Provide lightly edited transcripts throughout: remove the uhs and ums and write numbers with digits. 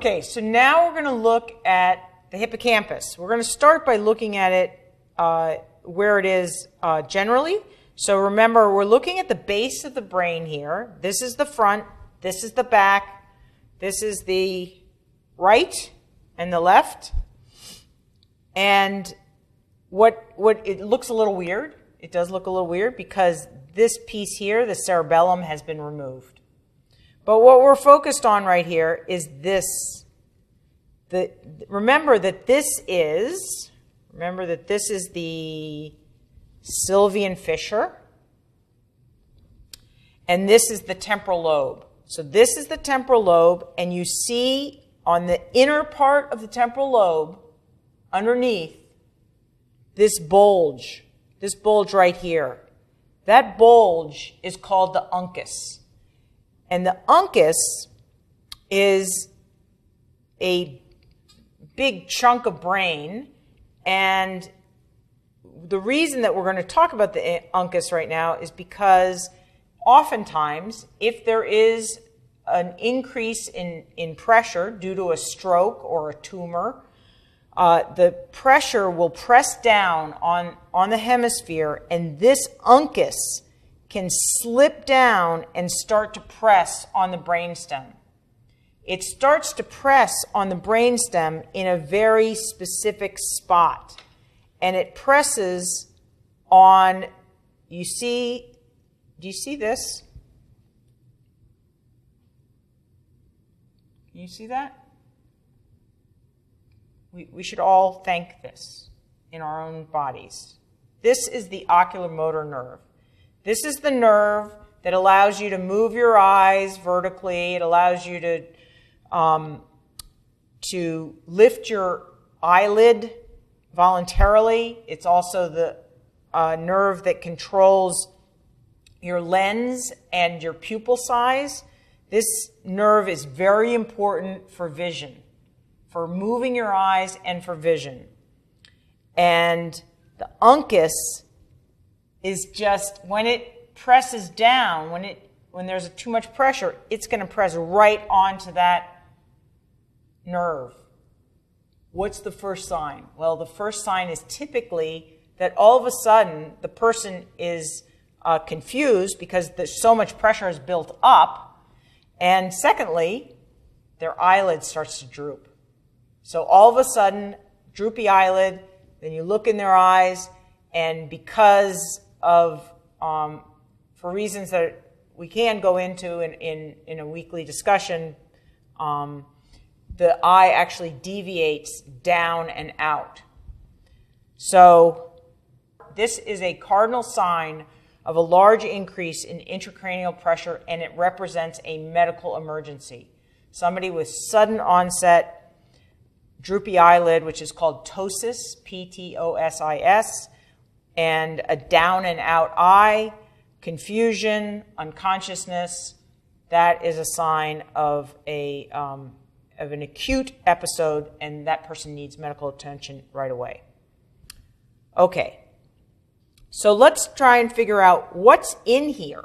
Okay, so now we're going to look at the hippocampus. We're going to start by looking at it where it is generally. So remember, we're looking at the base of the brain here. This is the front, this is the back, this is the right and the left. And what it looks a little weird. It does look a little weird because this piece here, the cerebellum, has been removed. But what we're focused on right here is this. Remember that this is the Sylvian fissure, and this is the temporal lobe. So this is the temporal lobe, and you see on the inner part of the temporal lobe, underneath, this bulge right here. That bulge is called the Uncas. And the Uncas is a big chunk of brain, and the reason that we're going to talk about the Uncas right now is because oftentimes, if there is an increase in pressure due to a stroke or a tumor, the pressure will press down on the hemisphere, and this Uncas can slip down and start to press on the brainstem. It starts to press on the brainstem in a very specific spot. And it presses on, do you see this? Can you see that? We should all thank this in our own bodies. This is the oculomotor nerve. This is the nerve that allows you to move your eyes vertically. It allows you to lift your eyelid voluntarily. It's also the nerve that controls your lens and your pupil size. This nerve is very important for vision, for moving your eyes and for vision. And the Uncas is just, when it presses down, when there's too much pressure, it's going to press right onto that nerve. What's the first sign? Well, the first sign is typically that all of a sudden the person is confused because there's so much pressure is built up. And secondly, their eyelid starts to droop. So all of a sudden, droopy eyelid, then you look in their eyes, and because of, for reasons that we can go into in a weekly discussion, the eye actually deviates down and out. So this is a cardinal sign of a large increase in intracranial pressure, and it represents a medical emergency. Somebody with sudden onset droopy eyelid, which is called ptosis, P-T-O-S-I-S, and a down and out eye, confusion, unconsciousness, that is a sign of an acute episode, and that person needs medical attention right away. Okay, so let's try and figure out what's in here.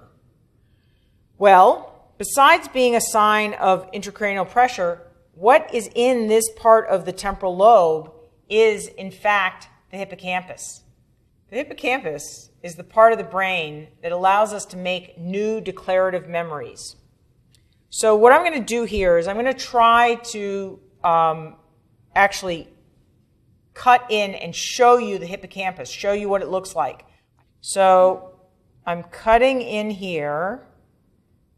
Well, besides being a sign of intracranial pressure, what is in this part of the temporal lobe is, in fact, the hippocampus. The hippocampus is the part of the brain that allows us to make new declarative memories. So what I'm going to do here is I'm going to try to actually cut in and show you the hippocampus, show you what it looks like. So I'm cutting in here.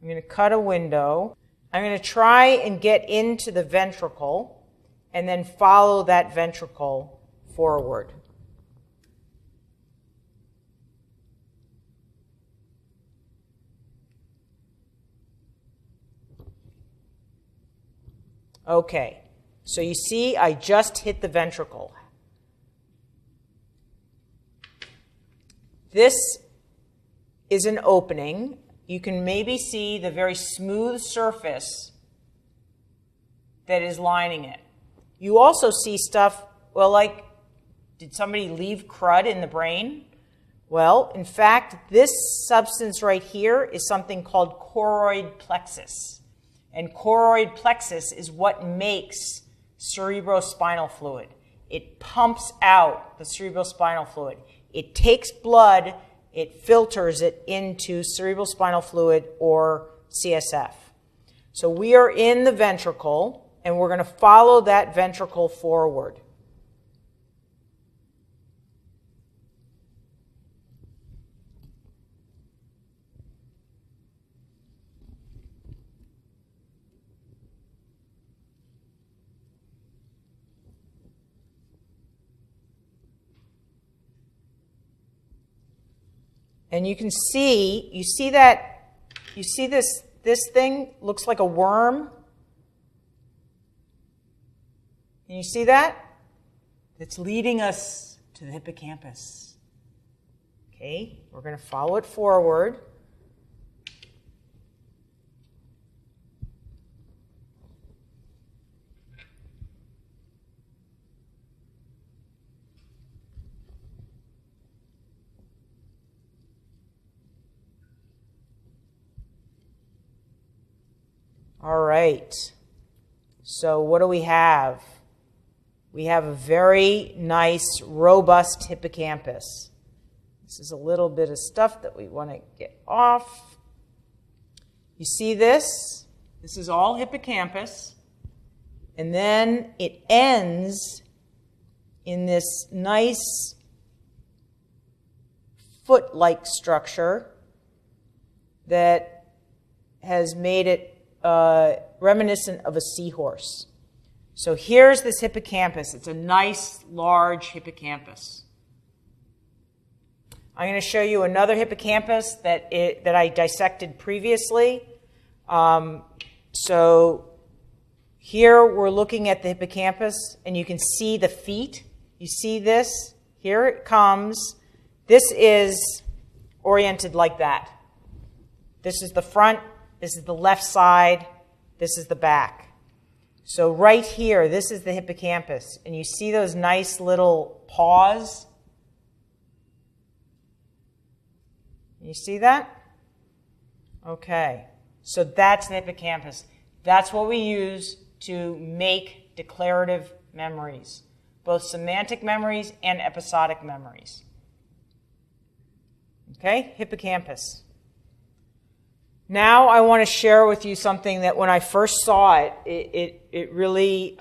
I'm going to cut a window. I'm going to try and get into the ventricle and then follow that ventricle forward. Okay, so you see I just hit the ventricle. This is an opening. You can maybe see the very smooth surface that is lining it. You also see stuff, well, like, did somebody leave crud in the brain? Well, in fact, this substance right here is something called choroid plexus. And choroid plexus is what makes cerebrospinal fluid. It pumps out the cerebrospinal fluid. It takes blood, it filters it into cerebrospinal fluid or CSF. So we are in the ventricle, and we're going to follow that ventricle forward. And you can see, you see this thing looks like a worm. Can you see that? It's leading us to the hippocampus. Okay, we're going to follow it forward. All right, so what do we have? We have a very nice, robust hippocampus. This is a little bit of stuff that we want to get off. You see this? This is all hippocampus. And then it ends in this nice foot-like structure that has made it reminiscent of a seahorse. So here's this hippocampus. It's a nice, large hippocampus. I'm going to show you another hippocampus that I dissected previously. So here we're looking at the hippocampus, and you can see the feet. You see this? Here it comes. This is oriented like that. This is the front. This is the left side. This is the back. So right here, this is the hippocampus. And you see those nice little paws? You see that? Okay. So that's the hippocampus. That's what we use to make declarative memories, both semantic memories and episodic memories. Okay? Hippocampus. Now I want to share with you something that when I first saw it, it really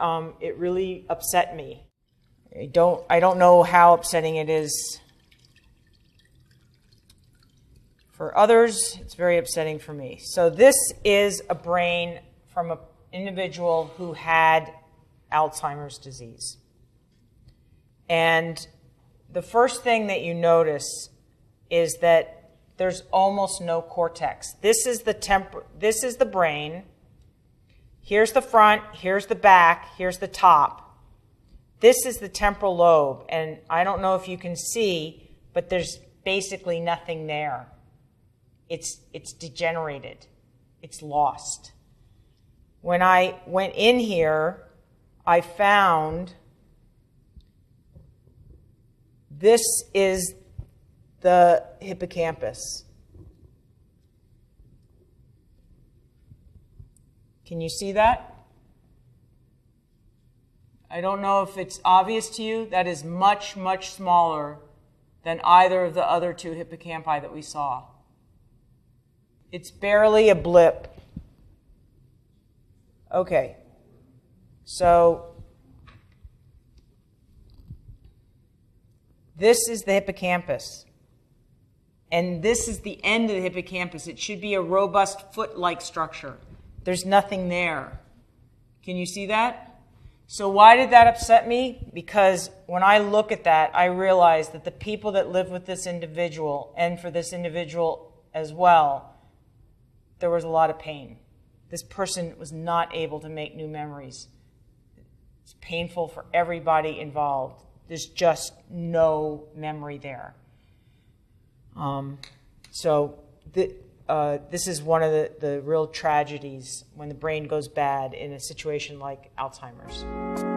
upset me. I don't know how upsetting it is for others. It's very upsetting for me. So this is a brain from an individual who had Alzheimer's disease. And the first thing that you notice is that there's almost no cortex. This is the brain. Here's the front, here's the back, here's the top. This is the temporal lobe, and I don't know if you can see, but there's basically nothing there. It's degenerated. It's lost. When I went in here, I found this is the hippocampus. Can you see that? I don't know if it's obvious to you. That is much, much smaller than either of the other two hippocampi that we saw. It's barely a blip. Okay. So this is the hippocampus. And this is the end of the hippocampus. It should be a robust foot-like structure. There's nothing there. Can you see that? So why did that upset me? Because when I look at that, I realize that the people that live with this individual, and for this individual as well, there was a lot of pain. This person was not able to make new memories. It's painful for everybody involved. There's just no memory there. This is one of the real tragedies when the brain goes bad in a situation like Alzheimer's.